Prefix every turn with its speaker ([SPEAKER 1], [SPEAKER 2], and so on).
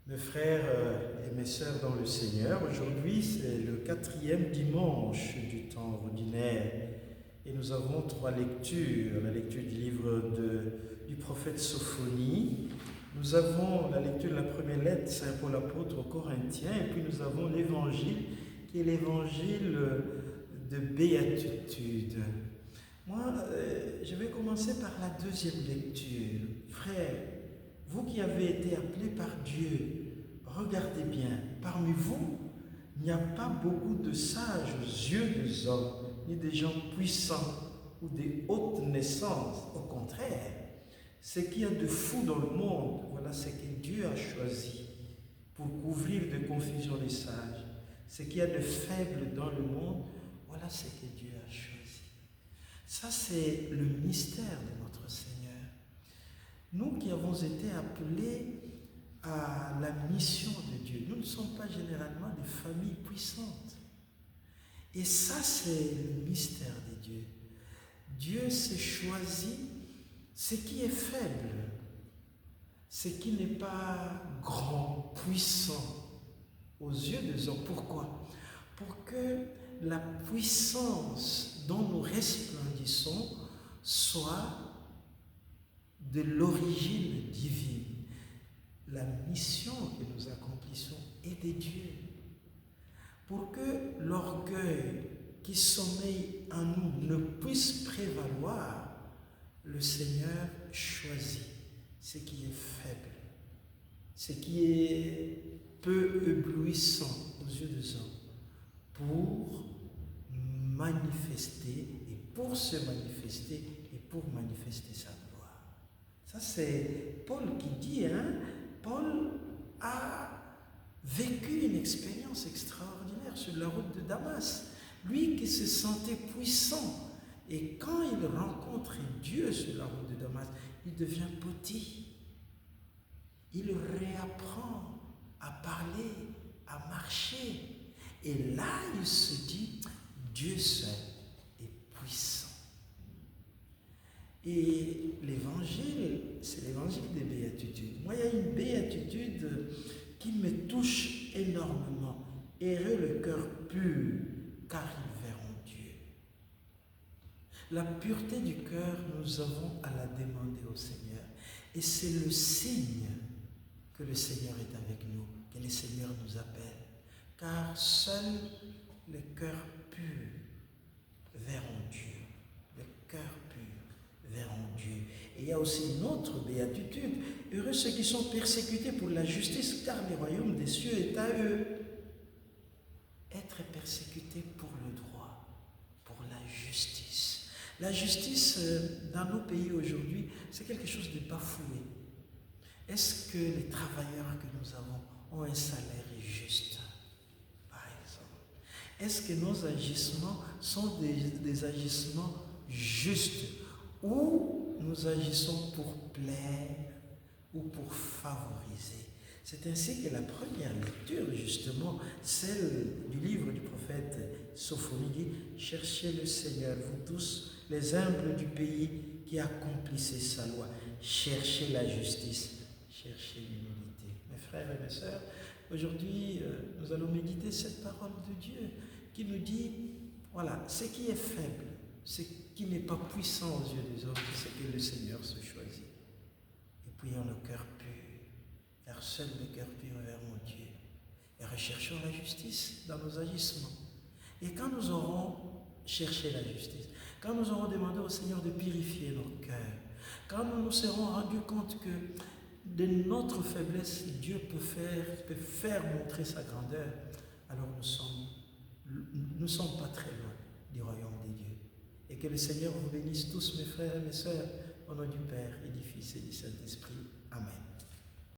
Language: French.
[SPEAKER 1] Mes frères et mes sœurs dans le Seigneur, aujourd'hui c'est le 4e dimanche du temps ordinaire et nous avons 3 lectures. La lecture du livre du prophète Sophonie, nous avons la lecture de la première lettre Saint Paul apôtre aux Corinthiens et puis nous avons l'évangile qui est l'évangile de béatitude. Moi, je vais commencer par la deuxième lecture. Frères, vous qui avez été appelés par Dieu, regardez bien, parmi vous, il n'y a pas beaucoup de sages aux yeux des hommes, ni des gens puissants ou des hautes naissances. Au contraire, ce qu'il y a de fou dans le monde, voilà ce que Dieu a choisi pour couvrir de confusion les sages. Ce qu'il y a de faible dans le monde, voilà ce que Dieu a choisi. Ça, c'est le mystère de notre Seigneur. Nous qui avons été appelés à la mission de Dieu, nous ne sommes pas généralement des familles puissantes. Et ça, c'est le mystère de Dieu. Dieu s'est choisi ce qui est faible, ce qui n'est pas grand, puissant aux yeux des hommes. Pourquoi? Pour que la puissance dont nous resplendissons soit de l'origine divine. La mission que nous accomplissons est de Dieu. Pour que l'orgueil qui sommeille en nous ne puisse prévaloir, le Seigneur choisit ce qui est faible, ce qui est peu éblouissant aux yeux des hommes, pour manifester et pour se manifester et pour manifester sa gloire. Ça c'est Paul qui dit, Paul a vécu une expérience extraordinaire sur la route de Damas. Lui qui se sentait puissant, et quand il rencontre Dieu sur la route de Damas, il devient petit. Il réapprend à parler, à marcher. Et là, il se dit, Dieu seul est puissant. Et l'évangile, c'est l'évangile des béatitudes. Moi, il y a une béatitude qui me touche énormément. Heureux le cœur pur, car ils verront Dieu. La pureté du cœur, nous avons à la demander au Seigneur. Et c'est le signe que le Seigneur est avec nous, que le Seigneur nous appelle. Car seul le cœur pur verront Dieu. Le cœur pur verront Dieu. Et il y a aussi une autre béatitude. Heureux ceux qui sont persécutés pour la justice, car le royaume des cieux est à eux. Être persécuté pour le droit, pour la justice. La justice, dans nos pays aujourd'hui, c'est quelque chose de bafoué. Est-ce que les travailleurs que nous avons ont un salaire juste, par exemple? Est-ce que nos agissements sont des agissements justes ou nous agissons pour plaire ou pour favoriser? C'est ainsi que la première lecture, justement, celle du livre du prophète Sophonie, dit « Cherchez le Seigneur, vous tous, les humbles du pays qui accomplissez sa loi. Cherchez la justice, cherchez l'humilité. » Mes frères et mes sœurs, aujourd'hui, nous allons méditer cette parole de Dieu qui nous dit, voilà, ce qui est faible, ce qui n'est pas puissant aux yeux des hommes, c'est que le Seigneur se choisit. Et puis, en le cœur pur, car seul le cœur pur verront Dieu. Et recherchons la justice dans nos agissements. Et quand nous aurons cherché la justice, quand nous aurons demandé au Seigneur de purifier nos cœurs, quand nous nous serons rendus compte que de notre faiblesse, Dieu peut faire montrer sa grandeur, alors nous ne sommes pas très loin du royaume des dieux. Et que le Seigneur vous bénisse tous, mes frères et mes sœurs, au nom du Père et du Fils et du Saint-Esprit. Amen.